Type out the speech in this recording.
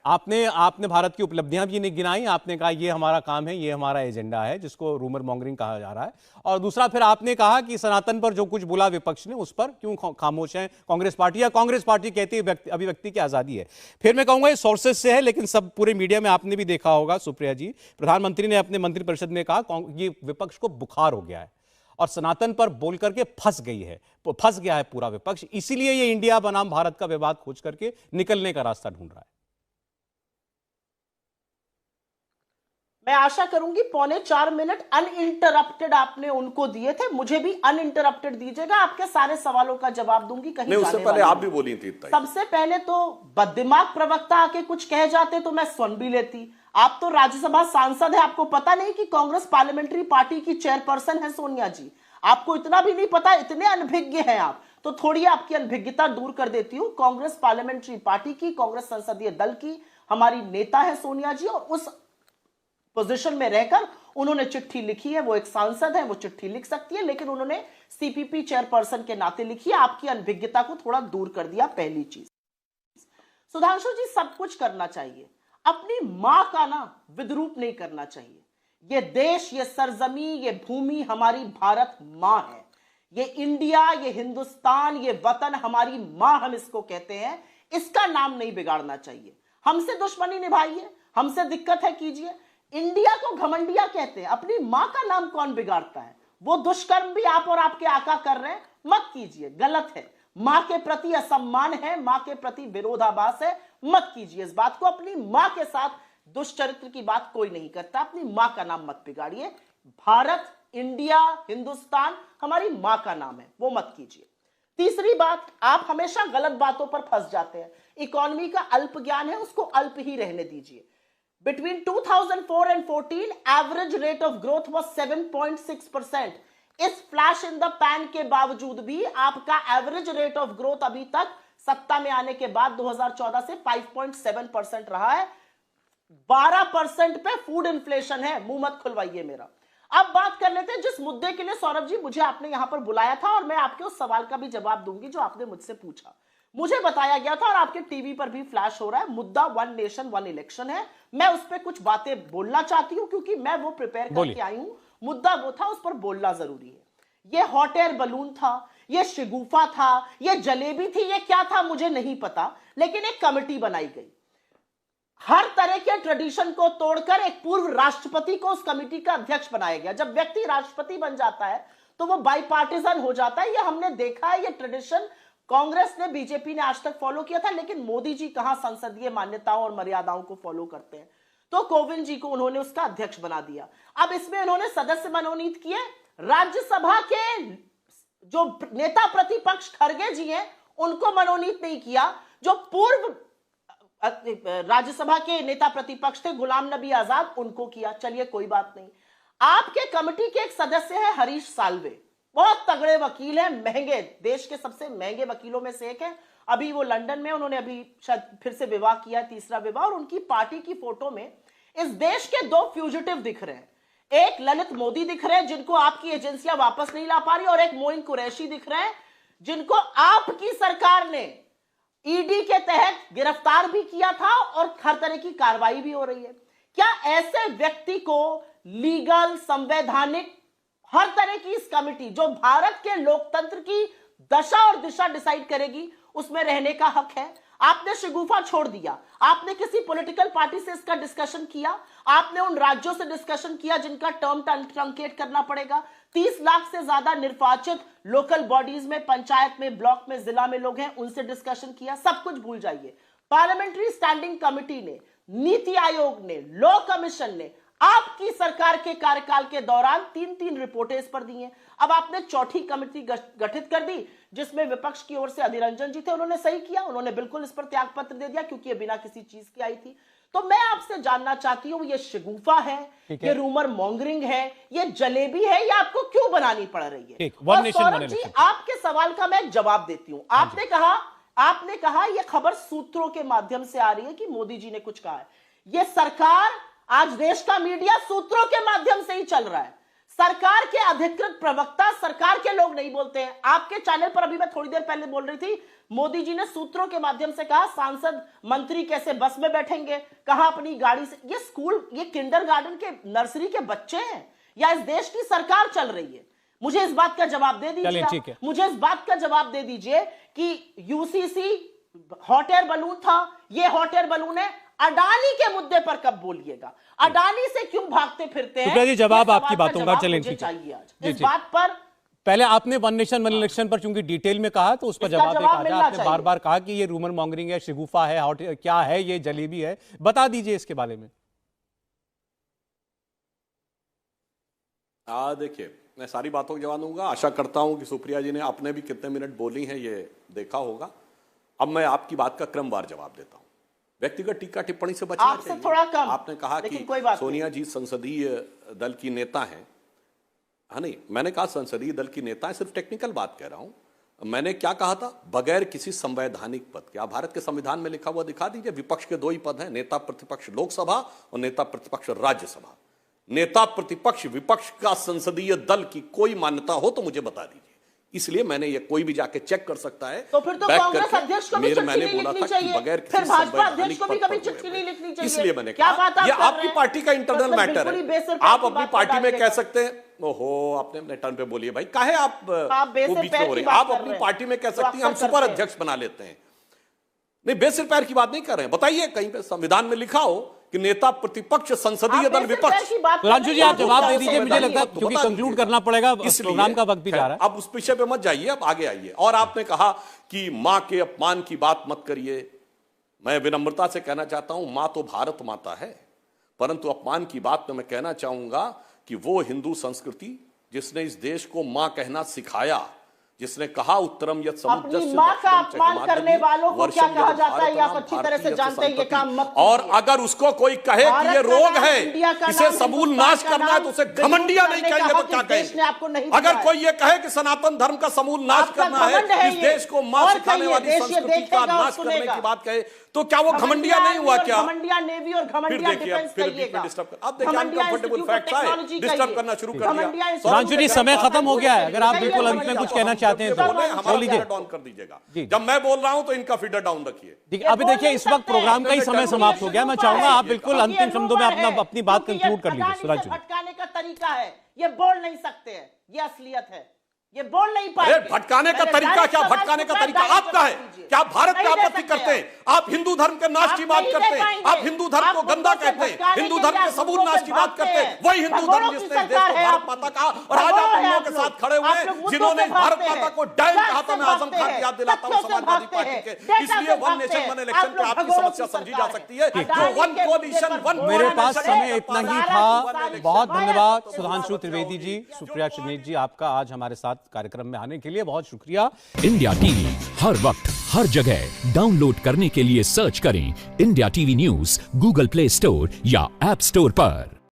आपने आपने भारत की उपलब्धियां भी नहीं गिनाई। आपने कहा ये हमारा काम है, ये हमारा एजेंडा है, जिसको रूमर मॉन्गरिंग कहा जा रहा है। और दूसरा फिर आपने कहा कि सनातन पर जो कुछ बोला विपक्ष ने उस पर क्यों खामोश है कांग्रेस पार्टी, या कांग्रेस पार्टी कहती है अभिव्यक्ति की आजादी है। फिर मैं कहूंगा ये सोर्सेस से है, लेकिन सब पूरे मीडिया में आपने भी देखा होगा सुप्रिया जी, प्रधानमंत्री ने अपने मंत्रिपरिषद में कहा ये विपक्ष को बुखार हो गया है और सनातन पर बोल करके फंस गया है पूरा विपक्ष, इसीलिए ये इंडिया बनाम भारत का विवाद खोज करके निकलने का रास्ता ढूंढ रहा है। मैं आशा करूंगी 3.25 मिनट अनइंटरप्टेड आपने उनको दिए थे, मुझे भी अनइंटरप्टेड दीजिएगा, आपके सारे सवालों का जवाब दूंगी। कहीं नहीं, उससे पहले आप भी बोली थी। सबसे पहले तो बददिमाग प्रवक्ता आके कुछ कह जाते तो मैं सुन भी लेती। आप तो राज्यसभा सांसद है, आपको पता नहीं कि कांग्रेस पार्लियामेंट्री पार्टी की चेयरपर्सन है सोनिया जी? आपको इतना भी नहीं पता? इतने अनभिज्ञ हैं आप। तो थोड़ी आपकी अनभिज्ञता दूर कर देती हूं। कांग्रेस पार्लियामेंट्री पार्टी की, कांग्रेस संसदीय दल की हमारी नेता है सोनिया जी, और उस पोजीशन में रहकर उन्होंने चिट्ठी लिखी है। वो एक सांसद है, वो चिट्ठी लिख सकती है, लेकिन उन्होंने सीपीपी चेयरपर्सन के नाते लिखी है। आपकी अनभिज्ञता को थोड़ा दूर कर दिया। पहली चीज, सुधांशु जी, सब कुछ करना चाहिए, अपनी मां का ना विद्रूप नहीं करना चाहिए। ये देश, ये सरजमी, ये भूमि हमारी भारत मां है। ये इंडिया, ये हिंदुस्तान, ये वतन हमारी मां, हम इसको कहते हैं। इसका नाम नहीं बिगाड़ना चाहिए। हमसे दुश्मनी निभाइए, हमसे दिक्कत है कीजिए। इंडिया को घमंडिया कहते हैं, अपनी मां का नाम कौन बिगाड़ता है? वो दुष्कर्म भी आप और आपके आका कर रहे हैं, मत कीजिए, गलत है। मां के प्रति असम्मान है, मां के प्रति विरोधाभास है, मत कीजिए इस बात को। अपनी मां के साथ दुष्चरित्र की बात कोई नहीं करता, अपनी मां का नाम मत बिगाड़िए। भारत, इंडिया, हिंदुस्तान हमारी मां का नाम है, वो मत कीजिए। तीसरी बात, आप हमेशा गलत बातों पर फंस जाते हैं। इकोनॉमी का अल्प ज्ञान है, उसको अल्प ही रहने दीजिए। Between 2004 and 14, average rate of growth was 7.6%. इस फ्लैश इन द पैन के बावजूद भी आपका एवरेज रेट ऑफ ग्रोथ अभी तक सत्ता में आने के बाद 2014 से 5.7% रहा है। 12% पे फूड इन्फ्लेशन है। मुंह मत खुलवाइए मेरा। अब बात कर लेते हैं जिस मुद्दे के लिए सौरभ जी मुझे आपने यहां पर बुलाया था, और मैं आपके उस सवाल का भी जवाब दूंगी जो आपने मुझसे पूछा। मुझे बताया गया था और आपके टीवी पर भी फ्लैश हो रहा है, मुद्दा वन नेशन वन इलेक्शन है। मैं उस पर कुछ बातें बोलना चाहती हूं क्योंकि मैं वो प्रिपेयर करके आई हूं। मुद्दा वो था, उस पर बोलना जरूरी है। ये हॉट एयर बलून था, ये शिगुफा था, ये जलेबी थी, ये क्या था मुझे नहीं पता, लेकिन एक कमेटी बनाई गई। हर तरह के ट्रेडिशन को तोड़कर एक पूर्व राष्ट्रपति को उस कमेटी का अध्यक्ष बनाया गया। जब व्यक्ति राष्ट्रपति बन जाता है तो वो बाईपार्टिजन हो जाता है। ये हमने देखा है, ये ट्रेडिशन कांग्रेस ने, बीजेपी ने आज तक फॉलो किया था, लेकिन मोदी जी कहां संसदीय मान्यताओं और मर्यादाओं को फॉलो करते हैं। तो कोविंद जी को उन्होंने उसका अध्यक्ष बना दिया। अब इसमें उन्होंने सदस्य मनोनीत किए। राज्यसभा के जो नेता प्रतिपक्ष खड़गे जी हैं उनको मनोनीत नहीं किया। जो पूर्व राज्यसभा के नेता प्रतिपक्ष थे गुलाम नबी आजाद, उनको किया। चलिए कोई बात नहीं। आपके कमेटी के एक सदस्य है हरीश साल्वे, बहुत तगड़े वकील हैं, महंगे, देश के सबसे महंगे वकीलों में से एक है। अभी वो लंदन में, उन्होंने अभी शायद फिर से विवाह किया, तीसरा विवाह। और उनकी पार्टी की फोटो में इस देश के दो फ्यूजिटिव दिख रहे हैं। एक ललित मोदी दिख रहे हैं जिनको आपकी एजेंसियां वापस नहीं ला पा रही, और एक मोइन कुरैशी दिख रहे हैं जिनको आपकी सरकार ने ईडी के तहत गिरफ्तार भी किया था और हर तरह की कार्रवाई भी हो रही है। क्या ऐसे व्यक्ति को लीगल, संवैधानिक, हर तरह की इस कमेटी जो भारत के लोकतंत्र की दशा और दिशा डिसाइड करेगी उसमें रहने का हक है? आपने शिगुफा छोड़ दिया। आपने किसी पॉलिटिकल पार्टी से इसका डिस्कशन किया? आपने उन राज्यों से डिस्कशन किया जिनका टर्म ट्रंकेट करना पड़ेगा? 30 लाख से ज्यादा निर्वाचित लोकल बॉडीज में, पंचायत में, ब्लॉक में, जिला में लोग हैं, उनसे डिस्कशन किया? सब कुछ भूल जाइए। पार्लियामेंट्री स्टैंडिंग कमेटी ने, नीति आयोग ने, लॉ कमीशन ने आपकी सरकार के कार्यकाल के दौरान 3-3 रिपोर्टें इस पर दी हैं। अब आपने चौथी कमेटी गठित कर दी जिसमें विपक्ष की ओर से अधीर रंजन जी थे। उन्होंने सही किया, उन्होंने बिल्कुल इस पर त्यागपत्र दे दिया क्योंकि ये बिना किसी चीज की आई थी। तो मैं आपसे जानना चाहती हूं, ये शिगुफा है, ये रूमर मॉन्गरिंग है, ये जलेबी है, ये आपको क्यों बनानी पड़ रही है? और सौरभ जी, आपके सवाल का मैं जवाब देती हूं। आपने कहा यह खबर सूत्रों के माध्यम से आ रही है कि मोदी जी ने कुछ कहा है। यह सरकार, आज देश का मीडिया सूत्रों के माध्यम से ही चल रहा है। सरकार के अधिकृत प्रवक्ता, सरकार के लोग नहीं बोलते हैं। आपके चैनल पर अभी मैं थोड़ी देर पहले बोल रही थी, मोदी जी ने सूत्रों के माध्यम से कहा सांसद मंत्री कैसे बस में बैठेंगे, कहां अपनी गाड़ी से। ये स्कूल, ये किंडरगार्टन के, नर्सरी के बच्चे हैं या इस देश की सरकार चल रही है? मुझे इस बात का जवाब दे दीजिए। मुझे इस बात का जवाब दे दीजिए कि यूसीसी हॉट एयर बलून था, ये हॉट एयर बलून है। अडानी के मुद्दे पर कब बोलिएगा? अडानी से क्यों भागते फिरते हैं? जी, जवाब आपकी बातों का चैलेंज चाहिए आज इस बात पर। पहले आपने वन नेशन वन इलेक्शन पर चूंकि डिटेल में कहा तो उस पर जवाब आपने बार बार कहा कि ये रूमर मॉन्गरिंग है, शिगुफा है, क्या है, ये जलेबी है, बता दीजिए इसके बारे में। देखिए, मैं सारी बातों का जवाब दूंगा। आशा करता हूं कि सुप्रिया जी ने अपने भी कितने मिनट बोली हैं ये देखा होगा। अब मैं आपकी बात का क्रमवार जवाब देता हूं। व्यक्तिगत टीका टिप्पणी से बचना चाहिए। थोड़ा कम। आपने कहा कि सोनिया जी संसदीय दल की नेता हैं। हाँ, नहीं, मैंने कहा संसदीय दल की नेता है, सिर्फ टेक्निकल बात कह रहा हूं। मैंने क्या कहा था? बगैर किसी संवैधानिक पद के। आप भारत के संविधान में लिखा हुआ दिखा दीजिए। विपक्ष के 2 ही पद हैं, नेता प्रतिपक्ष लोकसभा और नेता प्रतिपक्ष राज्यसभा। नेता प्रतिपक्ष विपक्ष का संसदीय दल की कोई मान्यता हो तो मुझे बता दीजिए। इसलिए मैंने ये कोई भी जाके चेक कर सकता है। तो फिर तो कांग्रेस अध्यक्ष को भी चिट्ठी नहीं लिखनी चाहिए, बगैर फिर भाजपा अध्यक्ष को भी कभी चिट्ठी नहीं लिखनी चाहिए। इसलिए मैंने कहा ये आपकी पार्टी का इंटरनल मैटर है। आप अपनी पार्टी में कह सकते हैं। ओहो, आपने अपने टर्न पे बोलिए भाई, काहे आप बीच में हो रहे हैं? आप अपनी पार्टी में कह सकती हैं हम सुपर अध्यक्ष बना लेते हैं। नहीं, बेसिर पैर की बात नहीं कर रहे हैं। बताइए कहीं पे संविधान में लिखा हो कि नेता प्रतिपक्ष संसदीय दल विपक्ष। राजू जी, आप जवाब दे दीजिए, मुझे लगता है क्योंकि कंक्लूड करना पड़ेगा, प्रोग्राम का वक्त भी जा रहा है। अब उस विषय पे मत जाइए, अब आगे आइए। और आपने कहा कि मां के अपमान की बात मत करिए। मैं विनम्रता से कहना चाहता हूं, मां तो भारत माता है, परंतु अपमान की बात में मैं कहना चाहूंगा कि वो हिंदू संस्कृति जिसने इस देश को मां कहना सिखाया, जिसने कहा उत्तरम यत् समुद्रस्य अपनी मां का अपमान करने वालों को क्या कहा जाता है, आप अच्छी तरह से जानते हैं। ये काम मत कीजिए। और अगर उसको कोई कहे कि ये रोग है, इसे समूल नाश करना है, तो उसे घमंडिया नहीं कहेंगे तो क्या कहेंगे? अगर कोई ये कहे कि सनातन धर्म का समूल नाश करना है, इस देश को मां सिखाने वाली संस्कृति का नाश करने की बात कहे, तो क्या वो घमंडिया नहीं हुआ? क्या घमंडिया नेवी और घमंडिया डिफेंस कहिएगा? अब देखिए अनकंफर्टेबल फैक्ट्स आए, डिस्टर्ब करना शुरू कर दिया। राजू जी, समय खत्म हो गया है। अगर आप बिल्कुल अंत में कुछ कहना चाहते हैं तो बोल लीजिए। डाउन कर दीजिएगा। जब मैं बोल रहा हूं तो इनका फीडर डाउन रखिए। अभी देखिए, इस वक्त प्रोग्राम का ही समय समाप्त हो गया। मैं चाहूंगा आप बिल्कुल अंतिम शब्दों में अपनी बात कंक्लूड कर लीजिए। सुराज जी, भटकाने का तरीका है, ये बोल नहीं सकते हैं, ये असलियत है, ये बोल नहीं पाएंगे। भटकाने का तरीका क्या? भटकाने का तरीका आपका है क्या? भारत का आपत्ति करते हैं आप, हिंदू धर्म के नाश की बात करते हैं आप, हिंदू धर्म को गंदा कहते हैं, हिंदू धर्म के सबूत नाश की बात करते हैं। वही हिंदू धर्म जिसने देश को भारत माता कहा, और आज आप उन लोगों के साथ खड़े हुए जिन्होंने भारत माता को डायन कहा था। मैं आजम खान की याद दिलाता हूं समाजवादी पार्टी के। इसलिए वन नेशन वन इलेक्शन पे आपकी समस्या समझी जा सकती है। जो वन कोलिशन वन, मेरे पास समय इतना ही था। बहुत धन्यवाद सुधांशु त्रिवेदी जी, सुप्रिया चिन्नीत जी, आपका आज हमारे साथ कार्यक्रम में आने के लिए बहुत शुक्रिया। इंडिया टीवी हर वक्त हर जगह डाउनलोड करने के लिए सर्च करें India TV news Google play store या ऐप स्टोर पर।